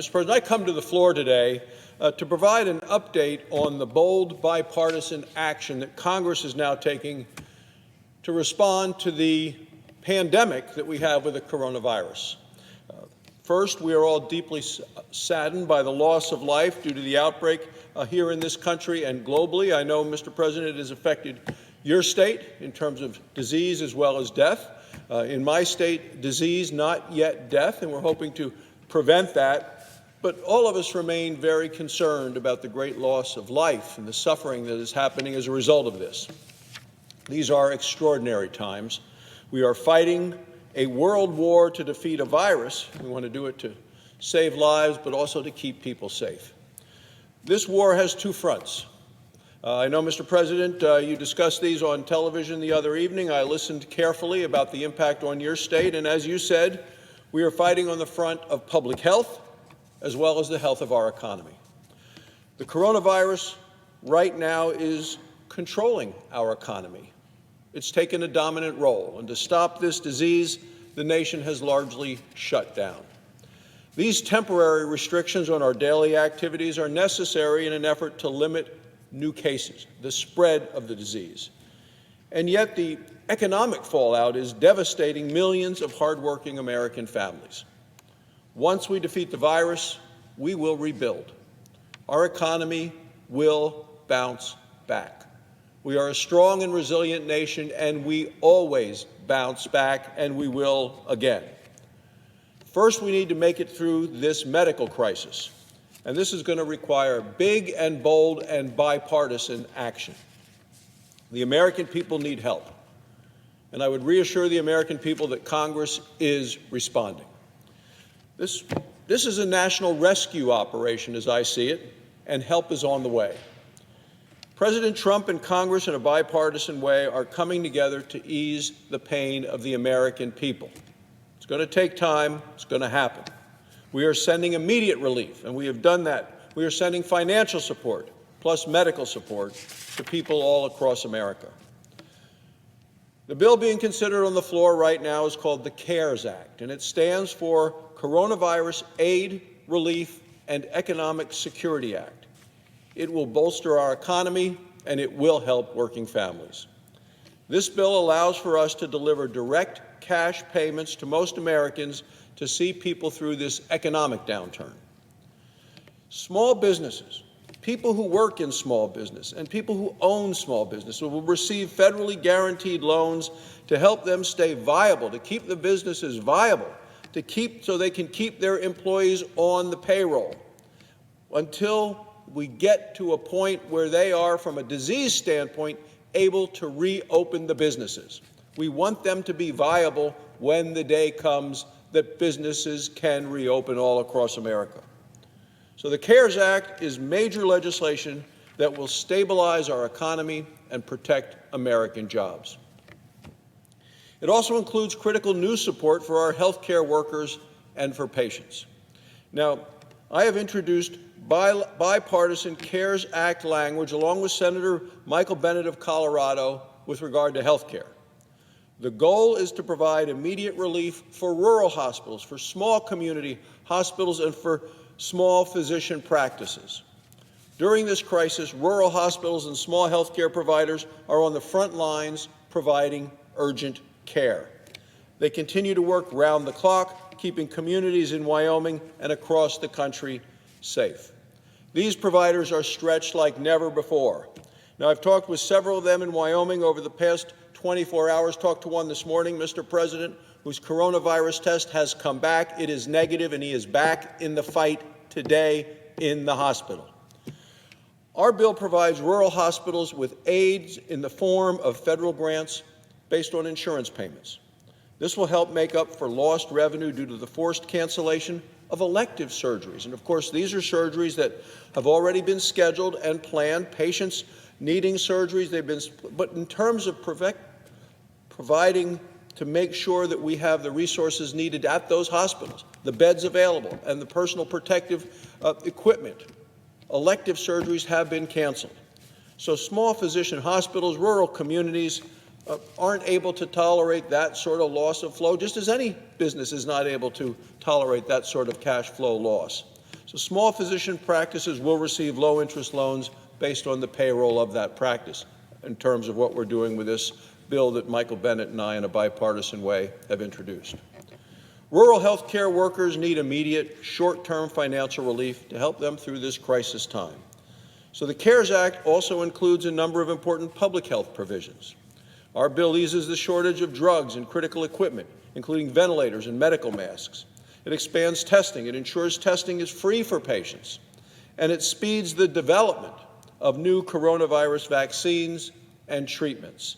Mr. President, I come to the floor today to provide an update on the bold bipartisan action that Congress is now taking to respond to the pandemic that we have with the coronavirus. First, we are all deeply saddened by the loss of life due to the outbreak here in this country and globally. I know, Mr. President, it has affected your state in terms of disease as well as death. In my state, disease, not yet death, and we're hoping to prevent that. But all of us remain very concerned about the great loss of life and the suffering that is happening as a result of this. These are extraordinary times. We are fighting a world war to defeat a virus. We want to do it to save lives, but also to keep people safe. This war has two fronts. I know, Mr. President, you discussed these on television the other evening. I listened carefully about the impact on your state, and as you said, we are fighting on the front of public health, as well as the health of our economy. The coronavirus right now is controlling our economy. It's taken a dominant role, and to stop this disease, the nation has largely shut down. These temporary restrictions on our daily activities are necessary in an effort to limit new cases, the spread of the disease. And yet the economic fallout is devastating millions of hardworking American families. Once we defeat the virus, we will rebuild. Our economy will bounce back. We are a strong and resilient nation, and we always bounce back, and we will again. First, we need to make it through this medical crisis, and this is going to require big and bold and bipartisan action. The American people need help, and I would reassure the American people that Congress is responding. This is a national rescue operation, as I see it, and help is on the way. President Trump and Congress, in a bipartisan way, are coming together to ease the pain of the American people. It's going to take time. It's going to happen. We are sending immediate relief, and we have done that. We are sending financial support, plus medical support, to people all across America. The bill being considered on the floor right now is called the CARES Act, and it stands for Coronavirus Aid, Relief, and Economic Security Act. It will bolster our economy, and it will help working families. This bill allows for us to deliver direct cash payments to most Americans to see people through this economic downturn. Small businesses, people who work in small business, and people who own small business will receive federally guaranteed loans to help them stay viable, to keep the businesses viable, so they can keep their employees on the payroll until we get to a point where they are, from a disease standpoint, able to reopen the businesses. We want them to be viable when the day comes that businesses can reopen all across America. So the CARES Act is major legislation that will stabilize our economy and protect American jobs. It also includes critical new support for our health care workers and for patients. Now, I have introduced bipartisan CARES Act language along with Senator Michael Bennet of Colorado with regard to health care. The goal is to provide immediate relief for rural hospitals, for small community hospitals, and for small physician practices. During this crisis, rural hospitals and small health care providers are on the front lines providing urgent care. They continue to work round the clock, keeping communities in Wyoming and across the country safe. These providers are stretched like never before. Now, I've talked with several of them in Wyoming over the past 24 hours, talked to one this morning, Mr. President, whose coronavirus test has come back. It is negative, and he is back in the fight today in the hospital. Our bill provides rural hospitals with aids in the form of federal grants based on insurance payments. This will help make up for lost revenue due to the forced cancellation of elective surgeries. And of course, these are surgeries that have already been scheduled and planned. Patients needing surgeries, but in terms of providing to make sure that we have the resources needed at those hospitals, the beds available, and the personal protective equipment, elective surgeries have been canceled. So small physician hospitals, rural communities, aren't able to tolerate that sort of loss of flow, just as any business is not able to tolerate that sort of cash flow loss. So small physician practices will receive low-interest loans based on the payroll of that practice, in terms of what we're doing with this bill that Michael Bennett and I, in a bipartisan way, have introduced. Rural health care workers need immediate, short-term financial relief to help them through this crisis time. So the CARES Act also includes a number of important public health provisions. Our bill eases the shortage of drugs and critical equipment, including ventilators and medical masks. It expands testing. It ensures testing is free for patients. And it speeds the development of new coronavirus vaccines and treatments,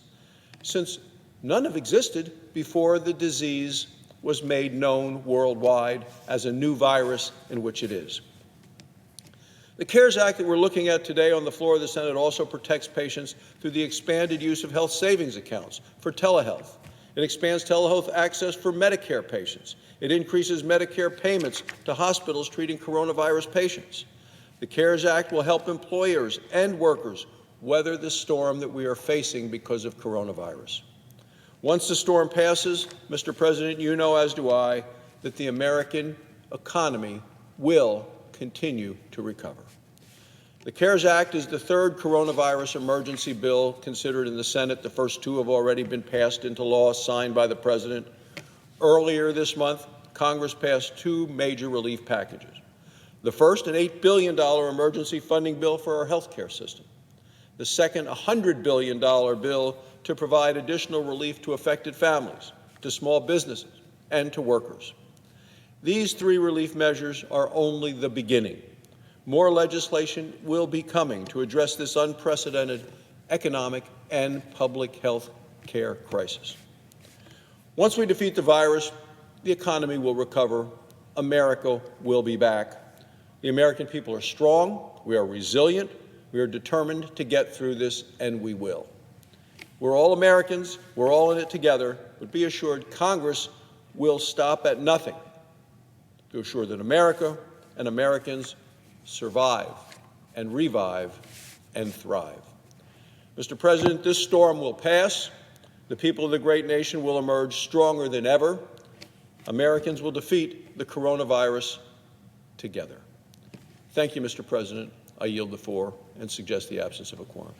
since none have existed before the disease was made known worldwide as a new virus in which it is. The CARES Act that we're looking at today on the floor of the Senate also protects patients through the expanded use of health savings accounts for telehealth. It expands telehealth access for Medicare patients. It increases Medicare payments to hospitals treating coronavirus patients. The CARES Act will help employers and workers weather the storm that we are facing because of coronavirus. Once the storm passes, Mr. President, you know, as do I, that the American economy will continue to recover. The CARES Act is the third coronavirus emergency bill considered in the Senate. The first two have already been passed into law, signed by the President. Earlier this month, Congress passed two major relief packages. The first, an $8 billion emergency funding bill for our health care system. The second, a $100 billion bill to provide additional relief to affected families, to small businesses, and to workers. These three relief measures are only the beginning. More legislation will be coming to address this unprecedented economic and public health care crisis. Once we defeat the virus, the economy will recover. America will be back. The American people are strong. We are resilient. We are determined to get through this, and we will. We're all Americans. We're all in it together. But be assured, Congress will stop at nothing to assure that America and Americans survive and revive and thrive. Mr. President, this storm will pass. The people of the great nation will emerge stronger than ever. Americans will defeat the coronavirus together. Thank you, Mr. President. I yield the floor and suggest the absence of a quorum.